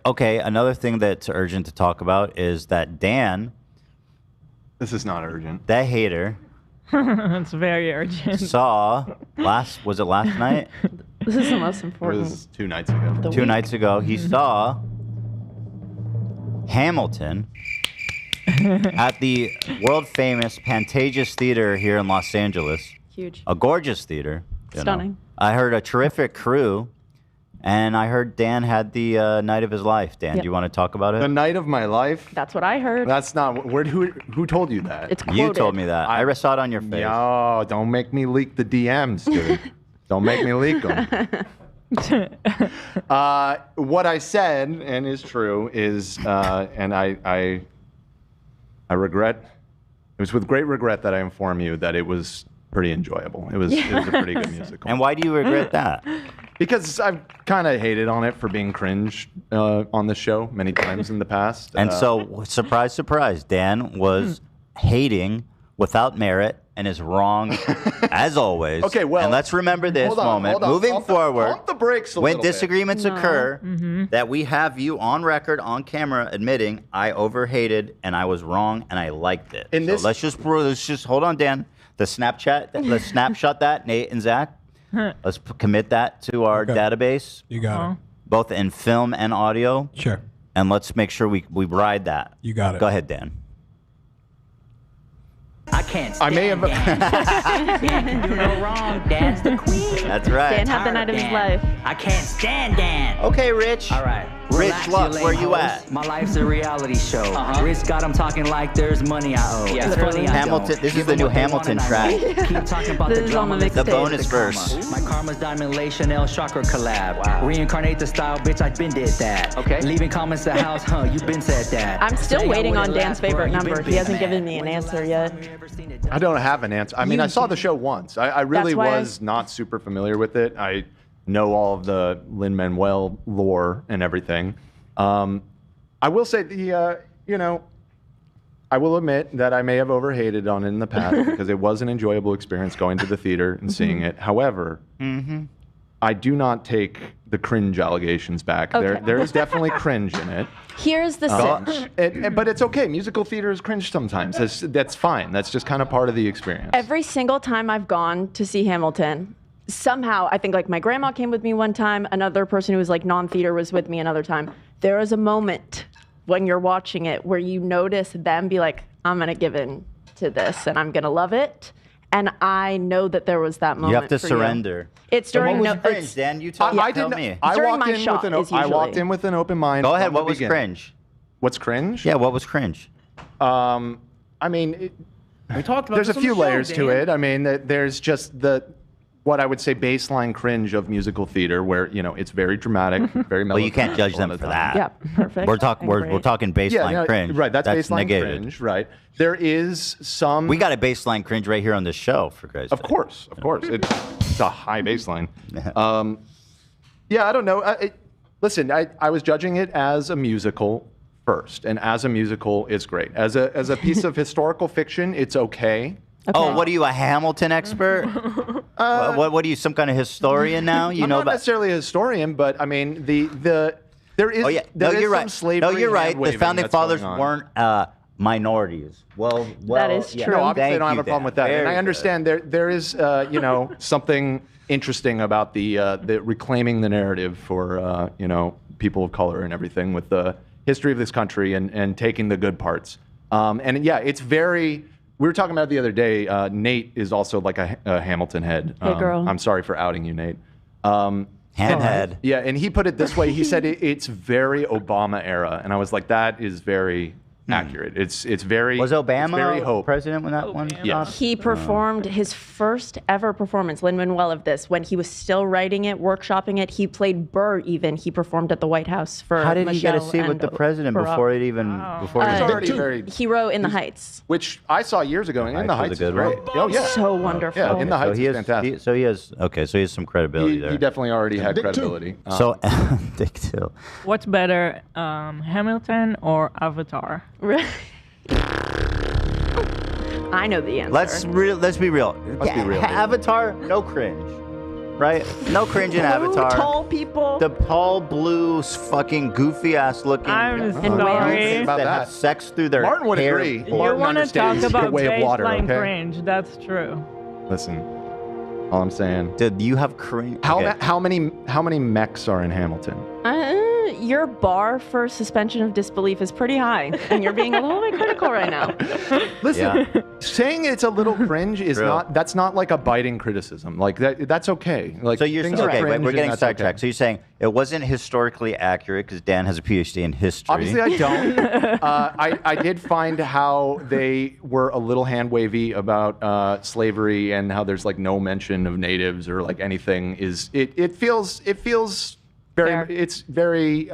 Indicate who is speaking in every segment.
Speaker 1: Okay, another thing that's urgent to talk about is that Dan,
Speaker 2: This is not urgent.
Speaker 1: that hater,
Speaker 3: It's very urgent.
Speaker 1: saw was it last night?
Speaker 4: This is the most
Speaker 2: Or
Speaker 4: important.
Speaker 2: this is 2 nights ago.
Speaker 4: The
Speaker 1: 2
Speaker 4: week.
Speaker 1: nights ago, he saw Hamilton at the world famous Pantages Theater here in Los Angeles.
Speaker 4: Huge.
Speaker 1: A gorgeous theater. you know.
Speaker 4: Stunning.
Speaker 1: I heard a terrific crew, and I heard Dan had the night of his life. Dan,
Speaker 4: Yep.
Speaker 1: do you want to talk about
Speaker 2: The
Speaker 1: it?
Speaker 2: night of my life.
Speaker 4: That's what I heard.
Speaker 2: That's not who told you that?
Speaker 4: It's quoted.
Speaker 1: You told me that. I saw it on your face.
Speaker 2: No, don't make me leak the DMs, dude. Don't make me leak them. What I said, and is true, is, and I regret, it was with great regret that I inform you that it was pretty enjoyable. It was a pretty good musical.
Speaker 1: And why do you regret that?
Speaker 2: Because I've kind of hated on it for being cringe on the show many times in the past.
Speaker 1: And so, surprise, surprise, Dan was hating without merit and is wrong as always.
Speaker 2: Okay, well,
Speaker 1: and let's remember this
Speaker 2: hold on,
Speaker 1: moment.
Speaker 2: hold on.
Speaker 1: Moving
Speaker 2: Pump
Speaker 1: forward,
Speaker 2: the brakes a
Speaker 1: when
Speaker 2: little bit.
Speaker 1: disagreements occur, that we have you on record, on camera, admitting I overhated and I was wrong and I liked it.
Speaker 2: In
Speaker 1: So
Speaker 2: this-
Speaker 1: let's just hold on, Dan. Let's snapshot that, Nate and Zach. Let's commit that to our database,
Speaker 5: You got it.
Speaker 1: both in film and audio,
Speaker 5: Sure.
Speaker 1: and let's make sure we ride that.
Speaker 5: You got it.
Speaker 1: Go ahead, Dan.
Speaker 6: I can't
Speaker 2: I
Speaker 6: stand
Speaker 2: may have.
Speaker 6: Dan. Dan can do no wrong. Dan's the queen.
Speaker 1: That's right.
Speaker 4: Dan had the night of his life.
Speaker 6: I can't stand Dan.
Speaker 1: Okay, Rich.
Speaker 6: All right.
Speaker 1: Rich
Speaker 6: Relax,
Speaker 1: Luck,
Speaker 6: lame
Speaker 1: where you
Speaker 6: hoes.
Speaker 1: at?
Speaker 6: My life's a reality show. Rich got him talking like there's money I owe.
Speaker 4: Yeah.
Speaker 6: It's funny I
Speaker 1: Hamilton-
Speaker 6: don't.
Speaker 1: this is
Speaker 6: Give
Speaker 1: the
Speaker 6: 'em
Speaker 1: new
Speaker 6: what they
Speaker 1: Hamilton
Speaker 6: want and I
Speaker 1: track.
Speaker 6: won't. Keep talking about
Speaker 4: This
Speaker 6: the
Speaker 4: is on the
Speaker 6: drama.
Speaker 4: mixtape.
Speaker 1: The
Speaker 6: let's
Speaker 1: bonus
Speaker 6: stay with
Speaker 1: verse.
Speaker 6: karma. My karma's diamond lay Chanel chakra collab. Reincarnate the style, bitch. I been did that. Okay. Leaving comments to house, huh? You been said that.
Speaker 4: I'm still
Speaker 6: Say I
Speaker 4: waiting on
Speaker 6: would've
Speaker 4: Dan's
Speaker 6: laughed, bro.
Speaker 4: favorite
Speaker 6: You been
Speaker 4: number. He
Speaker 6: big
Speaker 4: hasn't
Speaker 6: mad.
Speaker 4: given me an answer yet.
Speaker 2: I don't have an answer. I mean, I saw the show once. I really
Speaker 4: That's why I-
Speaker 2: was not super familiar with it. I know all of the Lin-Manuel lore and everything. I will say I will admit that I may have overhated on it in the past because it was an enjoyable experience going to the theater and seeing it. However, I do not take the cringe allegations back.
Speaker 4: Okay.
Speaker 2: There is definitely cringe in it.
Speaker 4: Here's the cinch.
Speaker 2: But it's okay. Musical theater is cringe sometimes. That's fine. That's just kind of part of the experience.
Speaker 4: Every single time I've gone to see Hamilton, somehow, I think like my grandma came with me one time, another person who was like non-theater was with me another time. There is a moment when you're watching it where you notice them be like, I'm going to give in to this and I'm going to love it. And I know that there was that moment.
Speaker 1: You have to
Speaker 4: for
Speaker 1: surrender.
Speaker 4: It's
Speaker 1: So
Speaker 4: during
Speaker 1: what was cringe,
Speaker 4: it's-
Speaker 1: Dan? You tell,
Speaker 2: I
Speaker 1: tell
Speaker 2: didn't.
Speaker 1: me.
Speaker 2: I
Speaker 4: During
Speaker 2: walked
Speaker 4: my
Speaker 2: in
Speaker 4: shot
Speaker 2: with an.
Speaker 4: is
Speaker 2: I walked
Speaker 4: usually-
Speaker 2: in with an open mind.
Speaker 1: Go ahead.
Speaker 2: from the
Speaker 1: What was
Speaker 2: beginning.
Speaker 1: cringe?
Speaker 2: What's cringe?
Speaker 1: Yeah, what was cringe?
Speaker 2: I mean,
Speaker 5: We talked about
Speaker 2: there's a
Speaker 5: this on
Speaker 2: few
Speaker 5: the show,
Speaker 2: layers to
Speaker 5: Dan.
Speaker 2: it. I mean, there's just what I would say baseline cringe of musical theater, where it's very dramatic, very
Speaker 1: Well, you can't judge them
Speaker 2: all the
Speaker 1: for
Speaker 2: time.
Speaker 1: that.
Speaker 4: Yeah, perfect.
Speaker 1: We're talking. We're
Speaker 4: Great.
Speaker 1: talking baseline
Speaker 2: Yeah,
Speaker 1: cringe.
Speaker 2: right. That's baseline
Speaker 1: negated.
Speaker 2: cringe, right? There is some.
Speaker 1: We got a baseline cringe right here on this show, for Christ's
Speaker 2: Of
Speaker 1: sake.
Speaker 2: course. It's a high baseline. Yeah, I don't know. Listen, I was judging it as a musical first, and as a musical, it's great. As a piece of historical fiction, it's okay.
Speaker 1: Oh, what are you, a Hamilton expert? What are you, some kind of historian now? You
Speaker 2: I'm
Speaker 1: know
Speaker 2: not
Speaker 1: about?
Speaker 2: necessarily a historian, but I mean there is.
Speaker 1: Oh yeah, no,
Speaker 2: there is
Speaker 1: you're
Speaker 2: some
Speaker 1: right.
Speaker 2: slavery
Speaker 1: No, you're right. The
Speaker 2: hand-waving
Speaker 1: founding
Speaker 2: that's
Speaker 1: fathers
Speaker 2: going on.
Speaker 1: weren't minorities. Well,
Speaker 4: That is
Speaker 1: yeah.
Speaker 4: true.
Speaker 2: No, obviously I
Speaker 1: Thank
Speaker 2: don't have
Speaker 1: you,
Speaker 2: a problem
Speaker 1: Dan.
Speaker 2: with that, and
Speaker 1: Very
Speaker 2: I
Speaker 1: good.
Speaker 2: understand there is something interesting about the reclaiming the narrative for people of color and everything with the history of this country and taking the good parts. And yeah, it's very. We were talking about it the other day. Nate is also like a Hamilton head.
Speaker 4: Hey, girl.
Speaker 2: I'm sorry for outing you, Nate.
Speaker 1: Handhead.
Speaker 2: Yeah, and he put it this way. He said it's very Obama era, and I was like, that is very accurate. It's very.
Speaker 1: Was
Speaker 2: it's
Speaker 1: Obama
Speaker 2: very hope.
Speaker 1: president when that one?
Speaker 2: Yeah.
Speaker 4: He performed his first ever performance, Lin-Manuel, of this when he was still writing it, workshopping it. He played Burr even. He performed at the White House for
Speaker 1: How did he get a
Speaker 4: Michelle
Speaker 1: seat with
Speaker 4: and
Speaker 1: the president
Speaker 4: Barack.
Speaker 1: before it even before it
Speaker 2: He's
Speaker 1: was
Speaker 2: already very.
Speaker 4: Hero in the Heights.
Speaker 2: Which I saw years ago, and In the
Speaker 1: Heights was
Speaker 2: Heights
Speaker 1: a
Speaker 2: is
Speaker 1: good
Speaker 2: great.
Speaker 1: one.
Speaker 2: Oh yeah.
Speaker 4: So wonderful.
Speaker 2: Yeah, In the Heights
Speaker 1: so he
Speaker 2: is
Speaker 1: has,
Speaker 2: fantastic.
Speaker 1: so he has some credibility
Speaker 2: He
Speaker 1: there.
Speaker 2: definitely already had credibility.
Speaker 1: So Dick too.
Speaker 3: What's better, Hamilton or Avatar?
Speaker 4: I know the answer.
Speaker 1: Let's be real.
Speaker 2: Let's be real, dude.
Speaker 1: Avatar, no cringe. right? No cringe in Avatar.
Speaker 4: Tall people.
Speaker 1: The tall, blue, fucking goofy ass looking
Speaker 3: I'm
Speaker 4: And
Speaker 3: sorry.
Speaker 2: About
Speaker 1: that
Speaker 2: that.
Speaker 1: have sex through their
Speaker 2: Martin would
Speaker 1: hair.
Speaker 2: agree.
Speaker 3: You
Speaker 2: Martin
Speaker 3: want to talk
Speaker 2: understands your
Speaker 3: about
Speaker 2: way of water,
Speaker 3: baseline
Speaker 2: okay?
Speaker 3: cringe? That's true.
Speaker 2: Listen, all I'm saying.
Speaker 1: Dude, you have cringe.
Speaker 2: How
Speaker 1: okay.
Speaker 2: how many mechs are in Hamilton?
Speaker 4: Your bar for suspension of disbelief is pretty high, and you're being a little bit critical right now.
Speaker 2: Listen,
Speaker 1: Yeah.
Speaker 2: saying it's a little cringe is
Speaker 1: True.
Speaker 2: that's not like a biting criticism. Like that's okay. Like
Speaker 1: So you're
Speaker 2: things are
Speaker 1: okay,
Speaker 2: cringe
Speaker 1: we're
Speaker 2: and
Speaker 1: getting
Speaker 2: that's
Speaker 1: sidetracked.
Speaker 2: okay.
Speaker 1: So you're saying it wasn't historically accurate because Dan has a PhD in history.
Speaker 2: Obviously, I don't. I did find how they were a little hand wavy about slavery and how there's like no mention of natives or like anything. It feels very
Speaker 3: Fair.
Speaker 2: it's very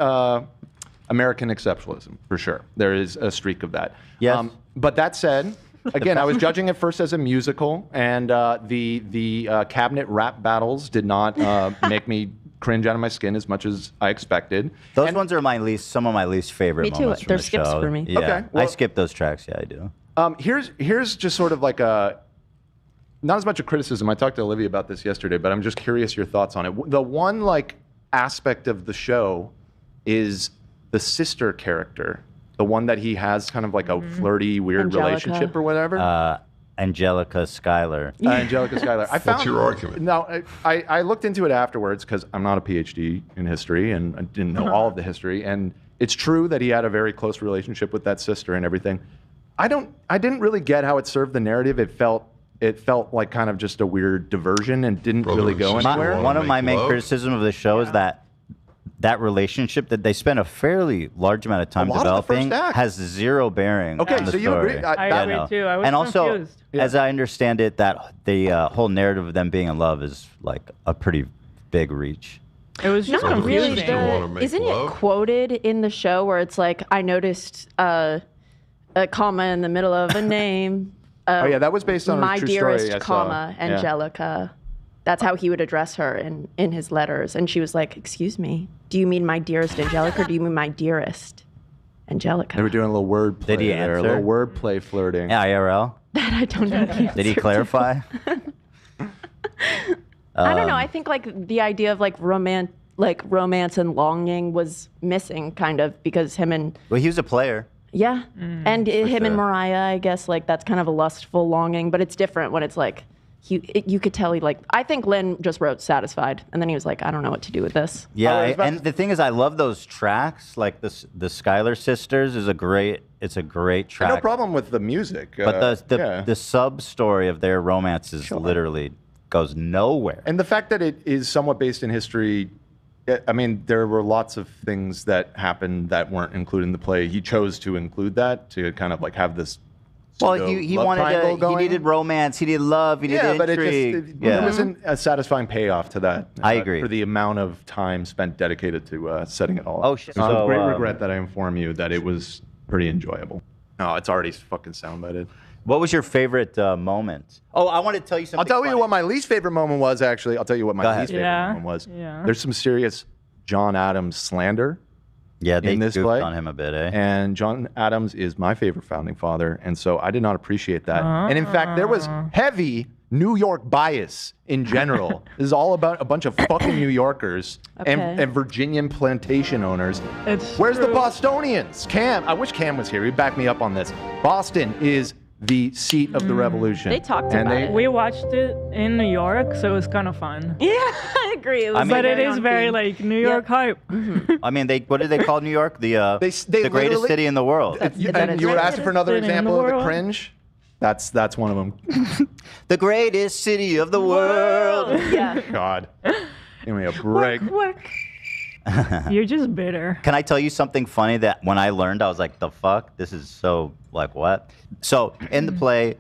Speaker 2: American exceptionalism for sure. There is a streak of that.
Speaker 1: Yes.
Speaker 2: But that said. Again, I was judging it first as a musical, and the cabinet rap battles did not make me cringe out of my skin as much as I expected.
Speaker 1: Those ones are some of my least favorite
Speaker 4: Me too.
Speaker 1: moments from
Speaker 4: They're
Speaker 1: the
Speaker 4: skips
Speaker 1: show.
Speaker 4: for me.
Speaker 1: Yeah,
Speaker 2: Okay,
Speaker 1: I
Speaker 2: well-
Speaker 1: skip those tracks. Yeah, I do.
Speaker 2: Here's just sort of like a not as much a criticism. I talked to Olivia about this yesterday, but I'm just curious your thoughts on it. The one like aspect of the show is the sister character, the one that he has kind of like a flirty, weird
Speaker 4: Angelica.
Speaker 2: relationship or whatever.
Speaker 1: Angelica Schuyler.
Speaker 2: Angelica Schuyler. I found,
Speaker 5: What's your argument?
Speaker 2: No, I looked into it afterwards because I'm not a PhD in history and I didn't know all of the history. And it's true that he had a very close relationship with that sister and everything. I didn't really get how it served the narrative. It felt like kind of just a weird diversion and didn't
Speaker 5: Brother
Speaker 2: really
Speaker 5: and
Speaker 2: go
Speaker 5: sister.
Speaker 2: anywhere.
Speaker 5: Wanna
Speaker 1: One of my
Speaker 5: make
Speaker 1: main
Speaker 5: love?
Speaker 1: criticism of the show is that relationship that they spent a fairly large amount of time
Speaker 2: lot of the first
Speaker 1: developing
Speaker 2: act.
Speaker 1: has zero bearing
Speaker 2: Okay,
Speaker 1: on the
Speaker 2: so you
Speaker 1: story.
Speaker 2: agree?
Speaker 3: I
Speaker 2: that-
Speaker 3: agree
Speaker 1: no.
Speaker 3: too. I was
Speaker 1: and also,
Speaker 3: confused.
Speaker 1: as I understand it, that the whole narrative of them being in love is like a pretty big reach.
Speaker 3: It was just
Speaker 4: Not really.
Speaker 3: confusing.
Speaker 5: Still wanna make
Speaker 4: Isn't
Speaker 5: love?
Speaker 4: it quoted in the show where it's like, I noticed a comma in the middle of a name.
Speaker 2: Oh yeah, that was based on
Speaker 4: My
Speaker 2: a true
Speaker 4: dearest,
Speaker 2: story. I saw.
Speaker 4: comma,
Speaker 2: Yeah.
Speaker 4: Angelica. That's how he would address her in his letters. And she was like, excuse me, do you mean my dearest Angelica or do you mean my dearest Angelica?
Speaker 2: They were doing a little word play
Speaker 1: Did he
Speaker 2: there, a
Speaker 1: answer?
Speaker 2: little word play flirting.
Speaker 1: Yeah, IRL.
Speaker 4: That I don't know. the
Speaker 1: Did he
Speaker 4: answer to.
Speaker 1: clarify?
Speaker 4: I don't know. I think like the idea of like romance and longing was missing kind of because him and
Speaker 1: Well, he was a player.
Speaker 4: yeah, and him
Speaker 1: sure.
Speaker 4: and Mariah, I guess like that's kind of a lustful longing, but it's different when it's like you could tell he like I think Lynn just wrote satisfied and then he was like I don't know what to do with this.
Speaker 1: Yeah,
Speaker 2: I was about
Speaker 1: and the thing is, I love those tracks. Like the Schuyler Sisters is a great track.
Speaker 2: No problem with the music.
Speaker 1: But
Speaker 2: yeah.
Speaker 1: the sub story of their romance is literally goes nowhere.
Speaker 2: And the fact that it is somewhat based in history, I mean, there were lots of things that happened that weren't included in the play. He chose to include that to kind of like have this.
Speaker 1: Well,
Speaker 2: pseudo
Speaker 1: he
Speaker 2: love
Speaker 1: wanted
Speaker 2: triangle
Speaker 1: he
Speaker 2: going.
Speaker 1: needed romance, he needed love, he needed
Speaker 2: Yeah, but
Speaker 1: intrigue.
Speaker 2: there wasn't a satisfying payoff to that.
Speaker 1: I agree.
Speaker 2: For the amount of time spent dedicated to setting it all up.
Speaker 1: Oh, shit.
Speaker 2: So,
Speaker 1: So,
Speaker 2: great regret that I inform you that it was pretty enjoyable. No, it's already fucking soundbited.
Speaker 1: What was your favorite moment? Oh, I want to tell you something.
Speaker 2: I'll tell you
Speaker 1: funny.
Speaker 2: what my least favorite moment was, actually. I'll tell you what
Speaker 1: Go
Speaker 2: my
Speaker 1: ahead.
Speaker 2: least favorite
Speaker 3: Yeah,
Speaker 2: moment was.
Speaker 3: yeah.
Speaker 2: There's some serious John Adams slander.
Speaker 1: Yeah, they
Speaker 2: in this
Speaker 1: goofed
Speaker 2: play.
Speaker 1: on him a bit, eh?
Speaker 2: And John Adams is my favorite founding father. And so I did not appreciate that. And in fact, there was heavy New York bias in general. This is all about a bunch of fucking New Yorkers
Speaker 4: Okay.
Speaker 2: and Virginian plantation owners.
Speaker 3: It's
Speaker 2: Where's the
Speaker 3: true.
Speaker 2: Bostonians? Cam, I wish Cam was here. He'd back me up on this. Boston is the seat of the revolution.
Speaker 4: They talked
Speaker 2: and
Speaker 4: about
Speaker 2: they,
Speaker 4: it.
Speaker 3: We watched it in New York, so it was kind of fun.
Speaker 4: Yeah, I agree. It was
Speaker 1: I mean-
Speaker 3: But it is
Speaker 4: on
Speaker 3: very
Speaker 4: theme.
Speaker 3: like New York hype.
Speaker 1: I mean, what did they call New York? The
Speaker 2: They
Speaker 1: the greatest
Speaker 2: literally-
Speaker 1: city in the world.
Speaker 2: and you were asking for another
Speaker 3: City in the
Speaker 2: example of the
Speaker 3: world.
Speaker 2: cringe? That's one of them.
Speaker 1: The greatest city of the world.
Speaker 4: Yeah.
Speaker 2: God. Give me a break.
Speaker 3: You're just bitter.
Speaker 1: Can I tell you something funny that when I learned, I was like, the fuck? This is so, like, what? So, in the play,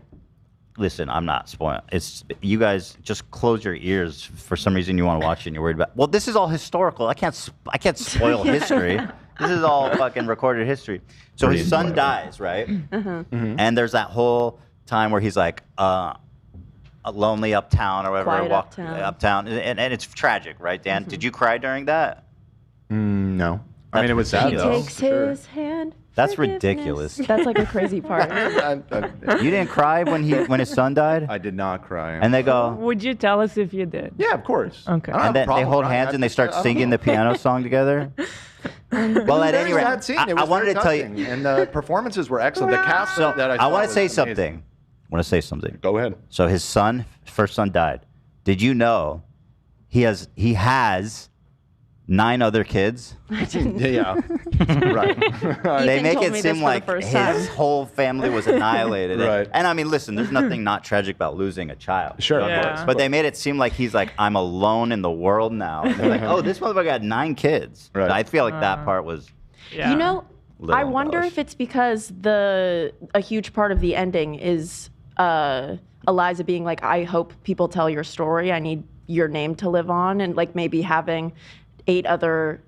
Speaker 1: listen, I'm not spoiling. It's, you guys just close your ears. For some reason, you want to watch it and you're worried about, well, this is all historical. I can't spoil history. This is all fucking recorded history. So
Speaker 5: Pretty
Speaker 1: his son
Speaker 5: enjoyable.
Speaker 1: dies, right? And there's that whole time where he's like, lonely uptown or whatever.
Speaker 4: Quiet uptown.
Speaker 1: And it's tragic, right, Dan? Did you cry during that?
Speaker 2: No. I mean, it was sad,
Speaker 4: He
Speaker 2: though.
Speaker 4: takes
Speaker 2: for sure.
Speaker 4: his hand
Speaker 1: That's
Speaker 4: Forgiveness.
Speaker 1: ridiculous.
Speaker 4: That's like a crazy part.
Speaker 1: You didn't cry when his son died?
Speaker 2: I did not cry.
Speaker 1: And they go,
Speaker 3: Would you tell us if you did?
Speaker 2: yeah, of course.
Speaker 3: Okay.
Speaker 2: I don't have
Speaker 1: and
Speaker 2: a
Speaker 1: then they
Speaker 2: problem
Speaker 1: hold
Speaker 2: crying.
Speaker 1: hands and they start
Speaker 2: I don't
Speaker 1: singing
Speaker 2: know.
Speaker 1: the piano song together. Well, at any
Speaker 2: Very
Speaker 1: rate,
Speaker 2: sad scene. It
Speaker 1: I
Speaker 2: was
Speaker 1: wanted
Speaker 2: very
Speaker 1: to tell
Speaker 2: touching,
Speaker 1: you.
Speaker 2: and the performances were excellent. The cast
Speaker 1: So
Speaker 2: that I
Speaker 1: I
Speaker 2: saw
Speaker 1: want to
Speaker 2: was
Speaker 1: say
Speaker 2: amazing.
Speaker 1: something. I want to say something.
Speaker 2: Go ahead.
Speaker 1: So his first son died. Did you know he has 9 other kids?
Speaker 2: Yeah. Right.
Speaker 1: They
Speaker 4: Ethan
Speaker 1: make
Speaker 4: told
Speaker 1: it
Speaker 4: me this
Speaker 1: seem
Speaker 4: for the
Speaker 1: like
Speaker 4: first
Speaker 1: his
Speaker 4: time.
Speaker 1: whole family was annihilated.
Speaker 2: Right.
Speaker 1: And I mean, listen, there's nothing not tragic about losing a child.
Speaker 2: Sure.
Speaker 3: Yeah.
Speaker 2: Of course.
Speaker 1: But they made it seem like he's like, I'm alone in the world now. And they're like, oh, this motherfucker got 9 kids.
Speaker 2: Right.
Speaker 1: I feel like that part was.
Speaker 3: Yeah.
Speaker 4: You know,
Speaker 1: Little
Speaker 4: I wonder
Speaker 1: embellished.
Speaker 4: if it's because a huge part of the ending is Eliza being like, I hope people tell your story. I need your name to live on, and like maybe having 8 other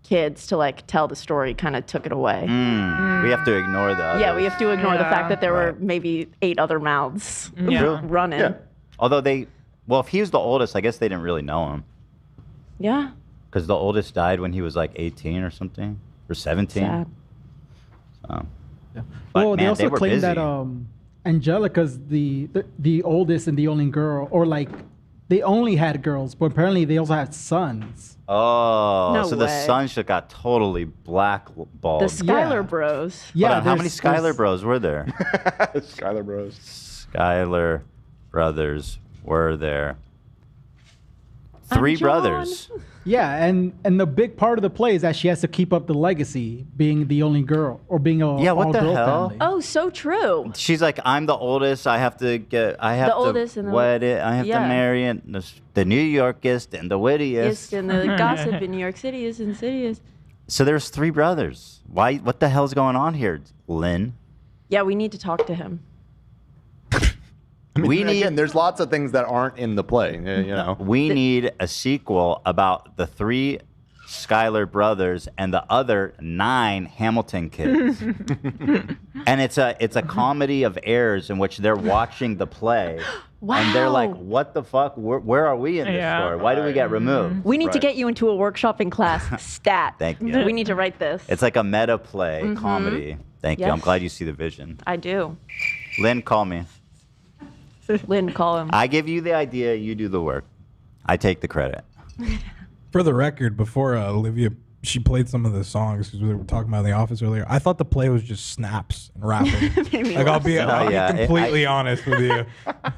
Speaker 4: kids to like tell the story kind of took it away.
Speaker 1: We have to ignore that.
Speaker 4: Yeah, we have to ignore the
Speaker 3: Yeah.
Speaker 4: fact that there were
Speaker 1: Right.
Speaker 4: maybe 8 other mouths
Speaker 3: Yeah.
Speaker 4: running.
Speaker 2: Yeah.
Speaker 1: Although if he was the oldest, I guess they didn't really know him.
Speaker 4: Yeah,
Speaker 1: Because the oldest died when he was like 18 or something, or 17.
Speaker 4: sad.
Speaker 1: So. But,
Speaker 5: Well, they
Speaker 1: man,
Speaker 5: also
Speaker 1: were
Speaker 5: claim
Speaker 1: busy.
Speaker 5: that Angelica's the oldest and the only girl, or like they only had girls, but apparently they also had sons.
Speaker 1: Oh,
Speaker 4: No
Speaker 1: so the
Speaker 4: way.
Speaker 1: son should got totally blackballed.
Speaker 4: The Skylar
Speaker 5: Yeah.
Speaker 4: Bros.
Speaker 1: Hold on, how
Speaker 5: there's-
Speaker 1: many Skylar
Speaker 5: there's-
Speaker 1: Bros were there?
Speaker 2: Skylar Bros.
Speaker 1: Skylar brothers were there. 3
Speaker 4: John.
Speaker 1: brothers.
Speaker 5: Yeah, and the big part of the play is that she has to keep up the legacy, being the only girl or being a
Speaker 1: Yeah, what the
Speaker 5: all-girl
Speaker 1: hell?
Speaker 5: family.
Speaker 4: Oh, so true.
Speaker 1: She's like, I'm the oldest. I have to
Speaker 4: oldest and the-
Speaker 1: wed it. I have
Speaker 4: yeah.
Speaker 1: to marry it. The New Yorkest and the wittiest.
Speaker 4: Yes, and the gossip in New York City is insidious.
Speaker 1: So there's 3 brothers. Why? What the hell's going on here, Lynn?
Speaker 4: Yeah, we need to talk to him.
Speaker 1: We need
Speaker 2: Again, there's lots of things that aren't in the play. You know.
Speaker 1: we need a sequel about the 3 Skylar brothers and the other 9 Hamilton kids. And it's a comedy of errors in which they're watching the play. And they're like,
Speaker 4: Wow.
Speaker 1: what the fuck? Where are we in this
Speaker 3: Yeah.
Speaker 1: story? Why do we get removed?
Speaker 4: We need to
Speaker 2: Right.
Speaker 4: get you into a workshopping class. Stat.
Speaker 1: Thank you.
Speaker 4: We need to write this.
Speaker 1: It's like a meta play comedy. Thank you. I'm
Speaker 4: Yes.
Speaker 1: glad you see the vision.
Speaker 4: I do.
Speaker 1: Lynn, call me.
Speaker 4: Lynn, call him.
Speaker 1: I give you the idea, you do the work. I take the credit.
Speaker 7: For the record, before Olivia, she played some of the songs because we were talking about in the office earlier. I thought the play was just snaps and rapping. Like I'll be
Speaker 1: yeah,
Speaker 7: completely honest with you.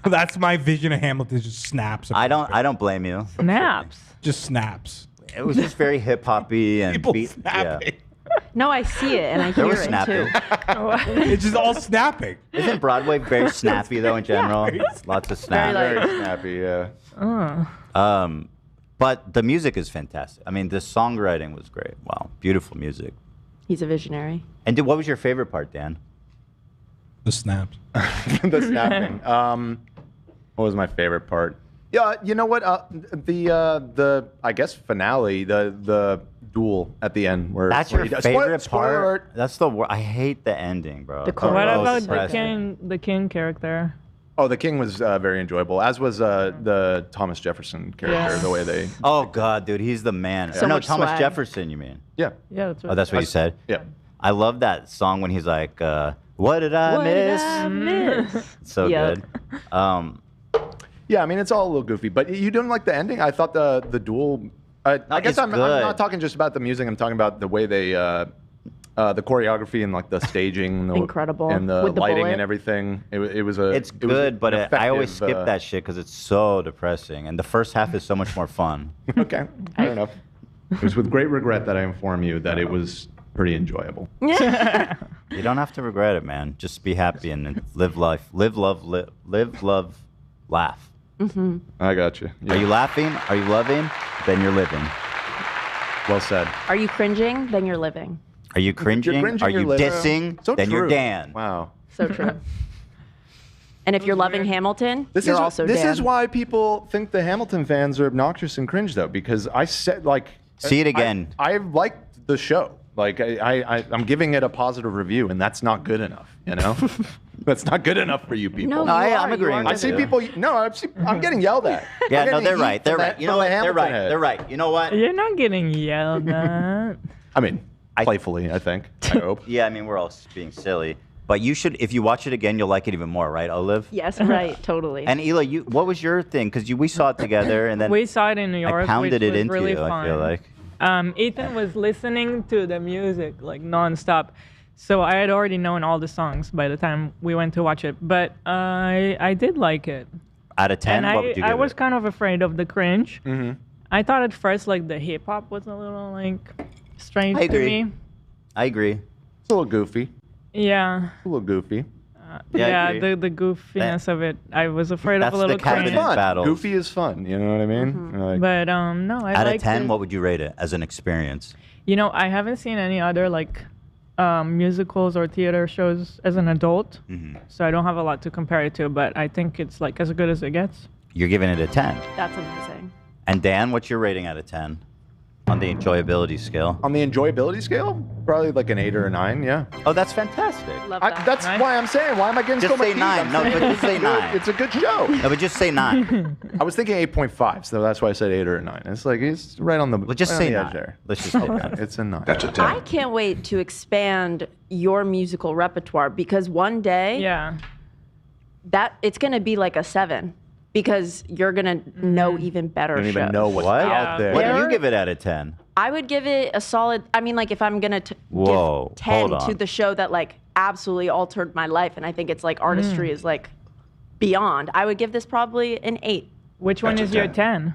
Speaker 7: That's my vision of Hamilton. Is just snaps.
Speaker 1: I don't blame you.
Speaker 3: Snaps.
Speaker 7: Just snaps.
Speaker 1: It was just very hip hoppy and
Speaker 7: People
Speaker 1: beat.
Speaker 7: snapping.
Speaker 4: No, I see it and I
Speaker 1: There
Speaker 4: hear
Speaker 1: was
Speaker 4: it
Speaker 1: snapping.
Speaker 4: too.
Speaker 7: It's just all snapping.
Speaker 1: Isn't Broadway very snappy though in general? Lots of snap.
Speaker 4: Very
Speaker 2: Very snappy. Yeah.
Speaker 1: But the music is fantastic. I mean, the songwriting was great. Wow, beautiful music.
Speaker 4: He's a visionary.
Speaker 1: And what was your favorite part, Dan?
Speaker 7: The snaps.
Speaker 2: The snapping. What was my favorite part? Yeah, you know what? The I guess finale, the duel at the end, where
Speaker 1: That's
Speaker 2: where
Speaker 1: your
Speaker 2: he does-
Speaker 1: favorite
Speaker 2: spoiler
Speaker 1: part.
Speaker 2: alert.
Speaker 1: That's I hate the ending, bro.
Speaker 4: The
Speaker 1: It's
Speaker 4: chorus.
Speaker 3: What
Speaker 1: so
Speaker 3: about
Speaker 1: depressing.
Speaker 3: the king character?
Speaker 2: Oh, the king was very enjoyable, as was the Thomas Jefferson character.
Speaker 3: Yes.
Speaker 2: The way they,
Speaker 1: Oh God, dude, he's the man.
Speaker 4: So
Speaker 1: no,
Speaker 4: much
Speaker 1: Thomas
Speaker 4: swag.
Speaker 1: Jefferson. You mean?
Speaker 2: yeah,
Speaker 3: Yeah, that's what.
Speaker 1: Oh, that's what you said.
Speaker 2: yeah.
Speaker 1: I love that song when he's like, "What did I
Speaker 4: What did
Speaker 1: miss?"
Speaker 4: I miss?
Speaker 1: It's so
Speaker 4: Yep.
Speaker 1: good.
Speaker 2: Yeah, I mean it's all a little goofy, but you didn't like the ending. I thought the duel. I guess
Speaker 1: it's
Speaker 2: I'm
Speaker 1: good.
Speaker 2: not talking just about the music. I'm talking about the way they, the choreography and like the staging, and the,
Speaker 4: Incredible.
Speaker 2: and the
Speaker 4: With the
Speaker 2: lighting
Speaker 4: bullet.
Speaker 2: and everything. It was a.
Speaker 1: It's
Speaker 2: it was
Speaker 1: good, but
Speaker 2: an
Speaker 1: I always
Speaker 2: effective,
Speaker 1: skip that shit because it's so depressing, and the first half is so much more fun.
Speaker 2: Okay, fair enough. It was with great regret that I inform you that it was pretty enjoyable.
Speaker 1: You don't have to regret it, man. Just be happy and live life. Live, love, laugh.
Speaker 2: I got you. Yeah.
Speaker 1: Are you laughing? Are you loving? Then you're living.
Speaker 2: Well said.
Speaker 4: Are you cringing? Then you're living.
Speaker 1: Are you cringing? Are
Speaker 2: you're
Speaker 1: you
Speaker 2: living.
Speaker 1: dissing?
Speaker 2: So
Speaker 1: then you're
Speaker 2: true.
Speaker 1: Dan.
Speaker 2: Wow.
Speaker 4: So true. And if you're loving Hamilton,
Speaker 2: This
Speaker 4: you're
Speaker 2: is
Speaker 4: also
Speaker 2: this
Speaker 4: Dan.
Speaker 2: is why people think the Hamilton fans are obnoxious and cringe though, because I said like.
Speaker 1: See it again.
Speaker 2: I liked the show. Like I'm giving it a positive review, and that's not good enough. You know, that's not good enough for you people.
Speaker 4: No,
Speaker 1: No,
Speaker 4: you
Speaker 1: I'm
Speaker 4: are,
Speaker 1: agreeing
Speaker 4: you are
Speaker 2: I
Speaker 1: with
Speaker 2: see
Speaker 1: you.
Speaker 2: people. No, I'm getting yelled at.
Speaker 1: Yeah,
Speaker 2: I'm
Speaker 1: no,
Speaker 2: getting
Speaker 1: they're
Speaker 2: heat
Speaker 1: right. They're
Speaker 2: from
Speaker 1: right.
Speaker 2: the-
Speaker 1: You know
Speaker 2: from
Speaker 1: what?
Speaker 2: the
Speaker 1: They're
Speaker 2: Hamilton
Speaker 1: right.
Speaker 2: head.
Speaker 1: They're right. You know what?
Speaker 3: You're not getting yelled at.
Speaker 2: I mean, playfully, I think. I hope.
Speaker 1: Yeah, I mean, we're all being silly. But you should, if you watch it again, you'll like it even more, right, Olive?
Speaker 4: Yes, right, totally.
Speaker 1: And Ela, what was your thing? Because we saw it together, and then
Speaker 3: We saw it in New York,
Speaker 1: I pounded
Speaker 3: which
Speaker 1: it
Speaker 3: was
Speaker 1: into
Speaker 3: really
Speaker 1: you.
Speaker 3: fun.
Speaker 1: I feel like.
Speaker 3: Ethan was listening to the music like nonstop, so I had already known all the songs by the time we went to watch it. But I did like it,
Speaker 1: Out of 10,
Speaker 3: and
Speaker 1: what would you give
Speaker 3: I was
Speaker 1: it?
Speaker 3: kind of afraid of the cringe. I thought at first like the hip hop was a little like strange
Speaker 1: I
Speaker 3: to
Speaker 1: agree.
Speaker 3: me.
Speaker 1: I agree.
Speaker 2: It's a little goofy.
Speaker 3: Yeah.
Speaker 2: A little goofy.
Speaker 1: Yeah, I agree.
Speaker 3: the goofiness of it. I was afraid
Speaker 1: That's
Speaker 3: of a little
Speaker 1: the cabinet
Speaker 3: cringe.
Speaker 2: Fun.
Speaker 1: battles.
Speaker 2: Goofy is fun. You know what I mean? Like,
Speaker 3: But no, I
Speaker 1: Out of
Speaker 3: liked
Speaker 1: 10,
Speaker 3: it.
Speaker 1: what would you rate it as an experience?
Speaker 3: You know, I haven't seen any other like musicals or theater shows as an adult, so I don't have a lot to compare it to. But I think it's like as good as it gets.
Speaker 1: You're giving it a 10.
Speaker 4: That's amazing.
Speaker 1: And Dan, what's your rating out of 10 on the enjoyability scale?
Speaker 2: on the enjoyability scale, probably like an 8 or a 9. Yeah.
Speaker 1: Oh, that's fantastic.
Speaker 4: Love that.
Speaker 2: That's
Speaker 3: Nine?
Speaker 2: why I'm saying. Why am I getting
Speaker 1: Just
Speaker 2: so much
Speaker 1: say
Speaker 2: heat?
Speaker 1: 9.
Speaker 2: I'm
Speaker 1: No,
Speaker 2: saying
Speaker 1: but just say 9.
Speaker 2: it's a good show.
Speaker 1: No, but just say 9.
Speaker 2: I was thinking 8.5, so that's why I said 8 or a 9. It's like it's right on the.
Speaker 1: Well, just
Speaker 2: right
Speaker 1: say
Speaker 2: on the
Speaker 1: 9.
Speaker 2: edge there.
Speaker 1: Let's just say 9.
Speaker 2: It's a 9.
Speaker 8: That's a 10.
Speaker 4: I can't wait to expand your musical repertoire because one day
Speaker 3: Yeah.
Speaker 4: that it's gonna be like a 7 because you're gonna know even better
Speaker 2: I don't
Speaker 4: shows.
Speaker 2: even know what's
Speaker 1: What?
Speaker 2: out there.
Speaker 1: What do you
Speaker 4: There-
Speaker 1: give it out of 10?
Speaker 4: I would give it a solid. I mean, like if I'm gonna
Speaker 1: Whoa,
Speaker 4: give 10
Speaker 1: hold
Speaker 4: to
Speaker 1: on.
Speaker 4: the show that like absolutely altered my life, and I think it's like artistry is like beyond. I would give this probably an 8.
Speaker 3: Which one
Speaker 8: That's
Speaker 3: is
Speaker 8: a
Speaker 3: your
Speaker 8: 10.
Speaker 3: 10?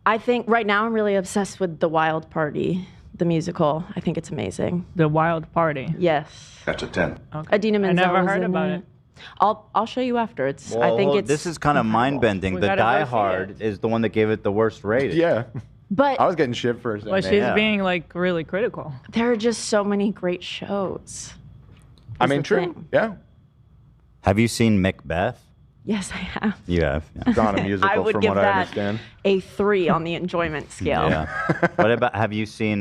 Speaker 4: I think right now I'm really obsessed with The Wild Party, the musical. I think it's amazing.
Speaker 3: The Wild Party.
Speaker 4: Yes,
Speaker 8: That's a 10.
Speaker 4: Adina Menzel.
Speaker 3: never
Speaker 4: was
Speaker 3: heard
Speaker 4: in
Speaker 3: about it.
Speaker 4: I'll show you after. It's I think it's
Speaker 1: This is kind of mind bending.
Speaker 3: We
Speaker 1: The
Speaker 3: gotta go
Speaker 1: Die
Speaker 3: see
Speaker 1: Hard
Speaker 3: it.
Speaker 1: is the one that gave it the worst rating.
Speaker 2: Yeah.
Speaker 4: but
Speaker 2: I was getting shit for a second.
Speaker 3: Well, she's
Speaker 1: Yeah.
Speaker 3: being like really critical.
Speaker 4: there are just so many great shows.
Speaker 2: I
Speaker 4: is
Speaker 2: mean,
Speaker 4: the
Speaker 2: true.
Speaker 4: thing.
Speaker 2: Yeah.
Speaker 1: Have you seen Macbeth?
Speaker 4: Yes, I have.
Speaker 1: You have. Yeah.
Speaker 2: It's not a musical
Speaker 4: I would
Speaker 2: from
Speaker 4: give
Speaker 2: what I
Speaker 4: that
Speaker 2: understand.
Speaker 4: a 3 on the enjoyment scale.
Speaker 1: Yeah. What about have you seen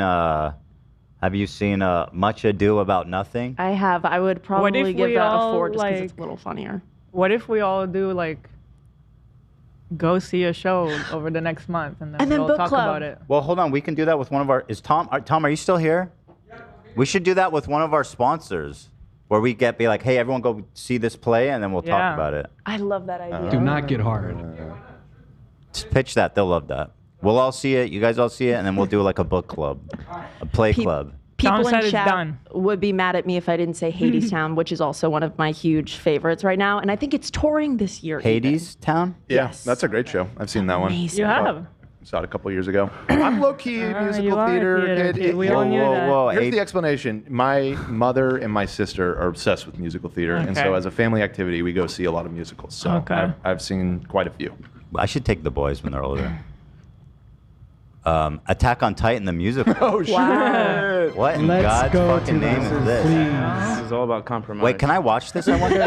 Speaker 1: Much Ado About Nothing?
Speaker 4: I have. I would probably
Speaker 3: if
Speaker 4: give
Speaker 3: we
Speaker 4: that a
Speaker 3: all,
Speaker 4: 4 just because it's
Speaker 3: like-
Speaker 4: a little funnier.
Speaker 3: What if we all do like go see a show over the next month and then,
Speaker 4: And then
Speaker 3: we'll
Speaker 4: book
Speaker 3: talk
Speaker 4: club.
Speaker 3: about it?
Speaker 1: Well, hold on. We can do that with one of our. Is Tom? Tom, are you still here? We should do that with one of our sponsors, where we be like, hey, everyone, go see this play, and then we'll talk
Speaker 3: Yeah.
Speaker 1: about it.
Speaker 4: I love that idea.
Speaker 5: Do not get hard.
Speaker 1: Just pitch that. They'll love that. We'll all see it. You guys all see it, and then we'll do like a book club, a play
Speaker 4: Pe-
Speaker 1: club.
Speaker 4: People
Speaker 3: Tom said
Speaker 4: in
Speaker 3: it's
Speaker 4: chat
Speaker 3: done.
Speaker 4: would be mad at me if I didn't say Hades Town, which is also one of my huge favorites right now, and I think it's touring this year. even.
Speaker 1: Hades Town.
Speaker 2: Yeah,
Speaker 4: Yes.
Speaker 2: that's a great show. I've seen that one.
Speaker 4: Amazing.
Speaker 3: You have.
Speaker 2: Saw it a couple years ago. I'm low key
Speaker 3: you
Speaker 2: musical
Speaker 3: are a
Speaker 2: theater
Speaker 3: theater
Speaker 2: kid.
Speaker 3: kid. We all knew that.
Speaker 1: whoa!
Speaker 2: Here's
Speaker 1: Hey,
Speaker 2: the explanation. My mother and my sister are obsessed with musical theater, and so
Speaker 3: Okay.
Speaker 2: as a family activity, we go see a lot of musicals. So
Speaker 3: Okay.
Speaker 2: I've seen quite a few.
Speaker 1: I should take the boys when they're older. Attack on Titan, the musical.
Speaker 2: Oh shit!
Speaker 4: Wow.
Speaker 1: What in
Speaker 5: Let's
Speaker 1: God's
Speaker 5: go
Speaker 1: fucking
Speaker 5: to
Speaker 1: name
Speaker 5: this,
Speaker 1: is this?
Speaker 5: please.
Speaker 9: This is all about compromise.
Speaker 1: Wait, can I watch this? I wonder.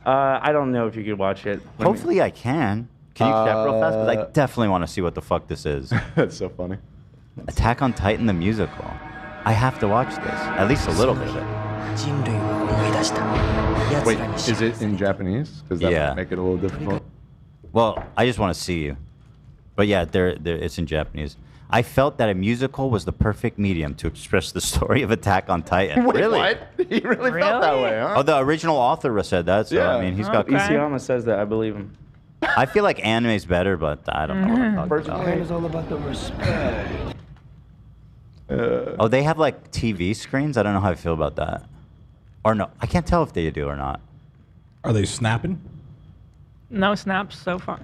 Speaker 9: I don't know if you could watch it. Let me-
Speaker 1: Hopefully, I can. Can you check real fast? Because I definitely want to see what the fuck this is.
Speaker 2: That's so funny.
Speaker 1: Attack on Titan, the musical. I have to watch this. At least a little bit.
Speaker 2: Wait, is it in Japanese? Does that
Speaker 1: Yeah.
Speaker 2: make it a little difficult?
Speaker 1: Well, I just want to see you. But yeah, it's in Japanese. I felt that a musical was the perfect medium to express the story of Attack on Titan.
Speaker 2: Wait,
Speaker 1: Really?
Speaker 2: what? He really felt that
Speaker 3: Really?
Speaker 2: way, huh?
Speaker 1: Oh, the original author said that. So
Speaker 2: Yeah.
Speaker 1: I mean, he's got.
Speaker 3: Okay.
Speaker 9: Isayama says that. I believe him.
Speaker 1: I feel like anime's better, but I don't know what I'm talking
Speaker 2: Personally,
Speaker 1: about.
Speaker 8: all about the respect.
Speaker 1: Oh, they have like TV screens. I don't know how I feel about that. Or no, I can't tell if they do or not.
Speaker 7: Are they snapping?
Speaker 3: No snaps so far.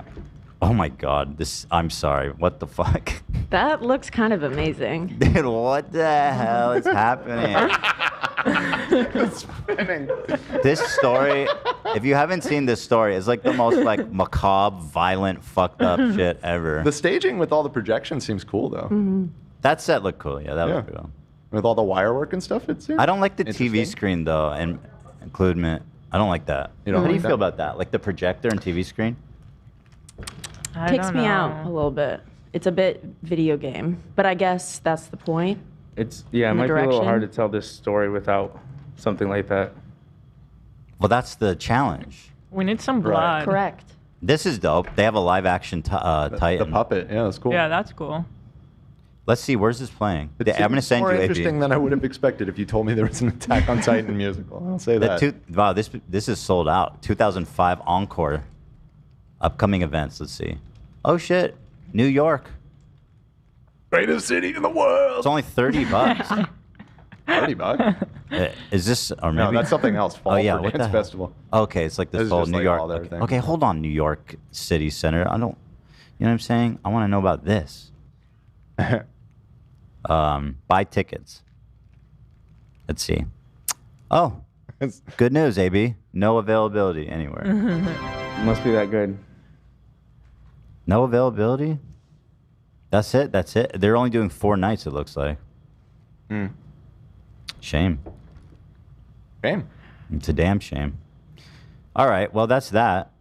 Speaker 1: Oh my God, this. I'm sorry. What the fuck,
Speaker 4: That looks kind of amazing.
Speaker 1: dude? What the hell is happening?
Speaker 2: spinning.
Speaker 1: This story, if you haven't seen this story, it's like the most like macabre, violent, fucked up shit ever.
Speaker 2: The staging with all the projections seems cool though.
Speaker 1: That set looked cool. Yeah, that
Speaker 2: Yeah.
Speaker 1: looked cool.
Speaker 2: With all the wire work and stuff, it seems.
Speaker 1: I don't like the TV
Speaker 2: Interesting.
Speaker 1: screen though, and includement. I don't like that.
Speaker 2: You don't
Speaker 1: How do
Speaker 2: like
Speaker 1: you
Speaker 2: that?
Speaker 1: feel about that? Like the projector and TV screen?
Speaker 3: I
Speaker 4: Takes
Speaker 3: don't
Speaker 4: me
Speaker 3: know.
Speaker 4: out a little bit. It's a bit video game, but I guess that's the point.
Speaker 9: It might
Speaker 4: In the
Speaker 9: be a little
Speaker 4: direction.
Speaker 9: hard to tell this story without something like that.
Speaker 1: Well, that's the challenge.
Speaker 3: We need some
Speaker 2: Right.
Speaker 3: blood.
Speaker 4: Correct.
Speaker 1: This is dope. They have a live action
Speaker 2: The
Speaker 1: Titan.
Speaker 2: puppet, yeah, that's cool.
Speaker 3: Yeah, that's cool.
Speaker 1: Let's see. Where's this playing?
Speaker 2: It
Speaker 1: I'm gonna
Speaker 2: seems
Speaker 1: send
Speaker 2: more
Speaker 1: you.
Speaker 2: interesting than I would have expected if you told me there was an Attack on Titan musical. I'll say that.
Speaker 1: Wow, this is sold out. 2005 Encore. Upcoming events. Let's see. Oh shit, New York.
Speaker 2: Greatest city in the world.
Speaker 1: It's only $30.
Speaker 2: $30?
Speaker 1: Is this or
Speaker 2: No,
Speaker 1: maybe
Speaker 2: that's something else. Fall
Speaker 1: Oh yeah,
Speaker 2: for
Speaker 1: what the
Speaker 2: Dance
Speaker 1: hell?
Speaker 2: Festival.
Speaker 1: Okay, it's like
Speaker 2: This
Speaker 1: this
Speaker 2: is
Speaker 1: whole
Speaker 2: just
Speaker 1: New
Speaker 2: like
Speaker 1: York.
Speaker 2: all their
Speaker 1: Okay.
Speaker 2: thing.
Speaker 1: Okay, hold on, New York City Center. I don't. You know what I'm saying? I want to know about this. Buy tickets. Let's see. Oh, good news, AB. No availability anywhere.
Speaker 9: Must be that good.
Speaker 1: No availability? That's it? That's it? They're only doing 4 nights, it looks like. Shame.
Speaker 2: Shame.
Speaker 1: It's a damn shame. All right, well, that's that.